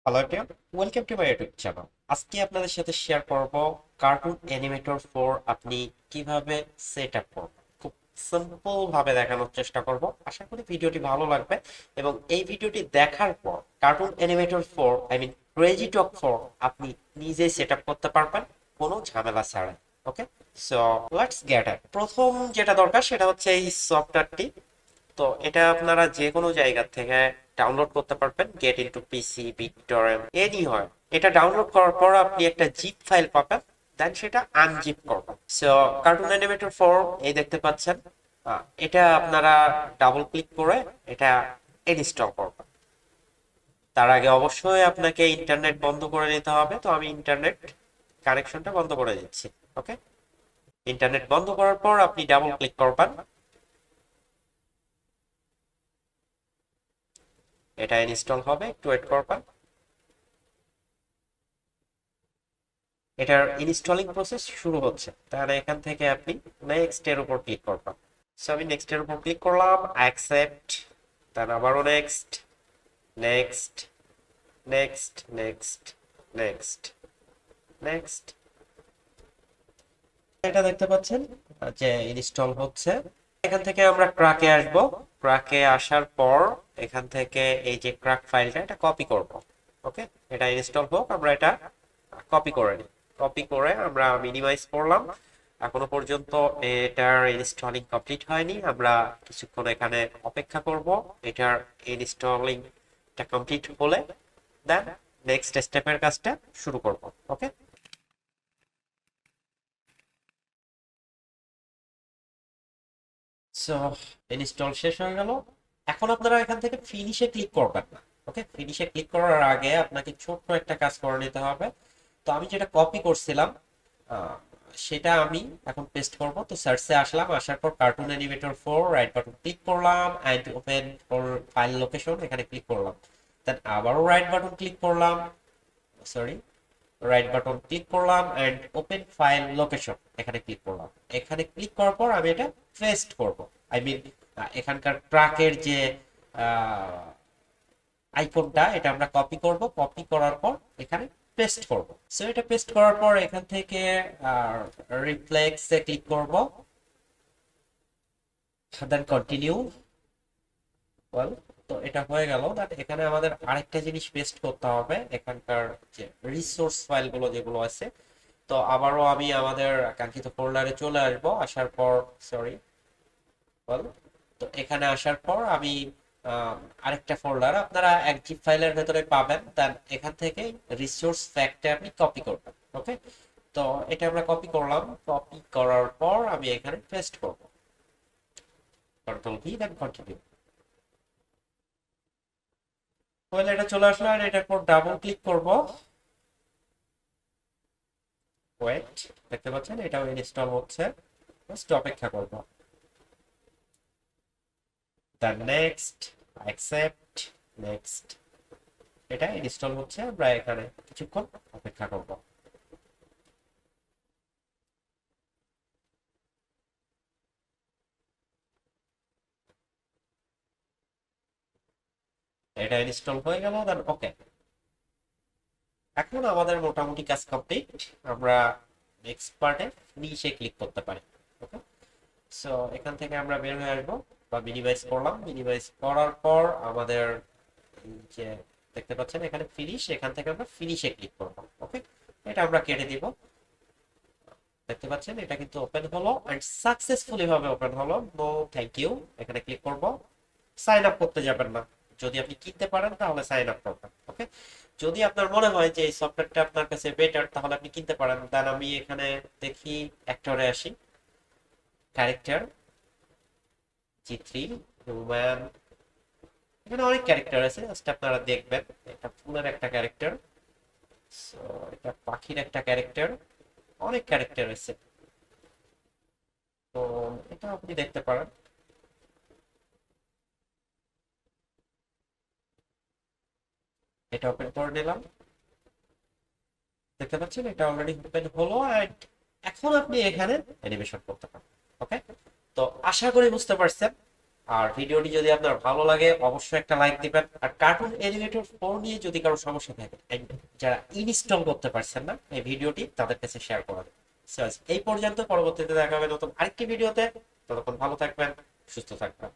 Hello everyone, welcome to my YouTube channel. আজকে আপনাদের সাথে শেয়ার করব কার্টুন অ্যানিমেটর 4 আপনি কিভাবে সেট আপ করবেন। খুব সিম্পল ভাবে দেখানোর চেষ্টা করব। আশা করি ভিডিওটি ভালো লাগবে এবং এই ভিডিওটি দেখার পর কার্টুন অ্যানিমেটর 4 ক্রেজি টক 4 আপনি নিজেই সেট আপ করতে পারবেন কোনো ঝামেলা ছাড়াই। ওকে, সো লেটস গেট ইট। প্রথম যেটা দরকার সেটা হচ্ছে এই সফটওয়্যারটি। তো এটা আপনারা যে কোনো জায়গা থেকে ডাউনলোড করতে পারবেন, গেট ইনটু পিসি, বিটটরেন্ট, এনি হয়। এটা ডাউনলোড করার পর আপনি একটা জিপ ফাইল পাবেন, দেন সেটা আনজিপ করবেন। সো কার্টুন অ্যানিমেটর 4 এই দেখতে পাচ্ছেন। এটা আপনারা ডাবল ক্লিক করে এটা ইনস্টল করবেন। তার আগে অবশ্যই আপনাকে ইন্টারনেট বন্ধ করে নিতে হবে। তো আমি ইন্টারনেট কানেকশনটা বন্ধ করে দিচ্ছি। ওকে, ইন্টারনেট বন্ধ করার পর আপনি ডাবল ক্লিক করবেন, এটা ইনস্টল হবে, একটু ওয়েট করবেন। এটার ইনস্টলিং প্রসেস শুরু হচ্ছে, তাহলে এখান থেকে আপনি নেক্সট এর উপর ক্লিক করবেন। সো আমি নেক্সট এর উপর ক্লিক করলাম, অ্যাকসেপ্ট, তারপর আবারও next, next, next, next, next, next. এটা দেখতে পাচ্ছেন যে ইনস্টল হচ্ছে। এখান থেকে আমরা ক্রাকে আসব। ক্রাকে আসার পর এখান থেকে এই যে ক্রাক ফাইলটা এটা কপি করব। ওকে, এটা ইনস্টল হোক, আমরা এটা কপি করে নিই। কপি করে আমরা মিনিমাইজ করলাম। এখনো পর্যন্ত এটার ইনস্টলিং কমপ্লিট হয়নি, আমরা কিছুক্ষণ এখানে অপেক্ষা করব। এটার ইনস্টলিংটা কমপ্লিট হলে দেন নেক্সট স্টেপের কাজটা শুরু করব। ওকে, সো ইনস্টল শেষ হয়ে গেল। এখন আপনারা এখান থেকে ফিনিশে ক্লিক করবেন না। ওকে, ফিনিশে ক্লিক করার আগে আপনাকে ছোট্ট একটা কাজ করে নিতে হবে। তো আমি যেটা কপি করছিলাম আহ, সেটা আমি এখন পেস্ট করব। তো সার্চে আসলাম, আসার পর cartoon animator 4 right button click করলাম and open for file location, এখানে ক্লিক করলাম। দেন আবারও রাইট বাটন ক্লিক করলাম, সরি, রাইট বাটন ক্লিক করলাম এন্ড ওপেন ফাইল লোকেশন, এখানে ক্লিক করলাম। এখানে ক্লিক করার পর আমি এটা পেস্ট করব। আই মিন এখানকার ট্রাকের যে আইকনটা এটা আমরা কপি করব। কপি করার পর এখানে পেস্ট করব। সো এটা পেস্ট করার পর এখান থেকে রিফ্লেক্সে ক্লিক করব, দেন কন্টিনিউ। ওয়েল, তো এটা হয়ে গেল। বাট এখানে আমাদের আরেকটা জিনিস পেস্ট করতে হবে, এখানকার যে রিসোর্স ফাইলগুলো যেগুলো আছে। তো আবারও আমি আমাদের কাঙ্ক্ষিত ফোল্ডারে চলে আসব। আসার পর সরি, ওয়েল, তো এখানে আসার পর আমি আহ, আরেকটা ফোল্ডার আপনারা এক জিপ ফাইলের ভেতরে পাবেন, দেন এখান থেকে রিসোর্স ফ্যাক্টে আপনি কপি করবেন। ওকে, তো এটা আমরা কপি করলাম। কপি করার পর আমি এখানে পেস্ট করব, control V, then continue. Well, এটা চলে আসলো আর এটার পর ডাবল ক্লিক করব। ওয়েট, দেখতে পাচ্ছেন এটাও ইনস্টল হচ্ছে, জাস্ট অপেক্ষা করব। Then next, accept, next. এটা ইনস্টল হচ্ছে, আমরা এখানে কিছুক্ষণ অপেক্ষা করব। এটা ইনস্টল হয়ে গেল, দেন ওকে। এখন আমাদের মোটামুটি কাজ কমপ্লিট। আমরা নেক্সট পার্টে নিচে ক্লিক করতে পারি। ওকে, সো এখান থেকে আমরা বের হয়ে আসবো, বা মিনিমাইজ করলাম। মিনিমাইজ করার পর আমাদের এই যে দেখতে পাচ্ছেন এখানে ফিনিশ, এখান থেকে আমরা ফিনিশে ক্লিক করব। ওকে, এটা আমরা কেটে দিব। দেখতে পাচ্ছেন এটা কিন্তু ওপেন হলো এন্ড সাকসেসফুলি ভাবে ওপেন হলো। নো থ্যাংক ইউ, এখানে ক্লিক করব। সাইন আপ করতে যাবেন না, যদি আপনি কিনতে পারেন তাহলে সাইন আপ করবেন। ওকে, যদি আপনার মনে হয় যে এই সফটওয়্যারটা আপনার কাছে বেটার তাহলে আপনি কিনতে পারেন। দেন আমি এখানে দেখি অ্যাক্টরে আসি, ক্যারেক্টার জি3, হিউম্যান, এখানে অনেক ক্যারেক্টার আছে, জাস্ট আপনারা দেখবেন। এটা ফুলের একটা ক্যারেক্টার, সো এটা পাখির একটা ক্যারেক্টার, অনেক ক্যারেক্টার আছে। তো এটা আপনি দেখতে পারেন। এটা ওপেন করে নিলাম। দেখতে পাচ্ছেন এটা অলরেডি ওপেন হলো এন্ড এখন আপনি এখানে অ্যানিমেশন করতে পারেন। ওকে, তো আশা করি বুঝতে পারছেন। আর ভিডিওটি যদি আপনার ভালো লাগে অবশ্যই একটা লাইক দিবেন। আর কার্টুন এনিমেটর 4 নিয়ে যদি কারো সমস্যা থাকে and যারা ইনস্টল করতে পারছেন না এই ভিডিওটি তাদের কাছে শেয়ার করা দেবেন। So, এই পর্যন্ত, পরবর্তীতে দেখা হবে নতুন আরেকটি ভিডিওতে। ততক্ষণ ভালো থাকবেন, সুস্থ থাকবেন।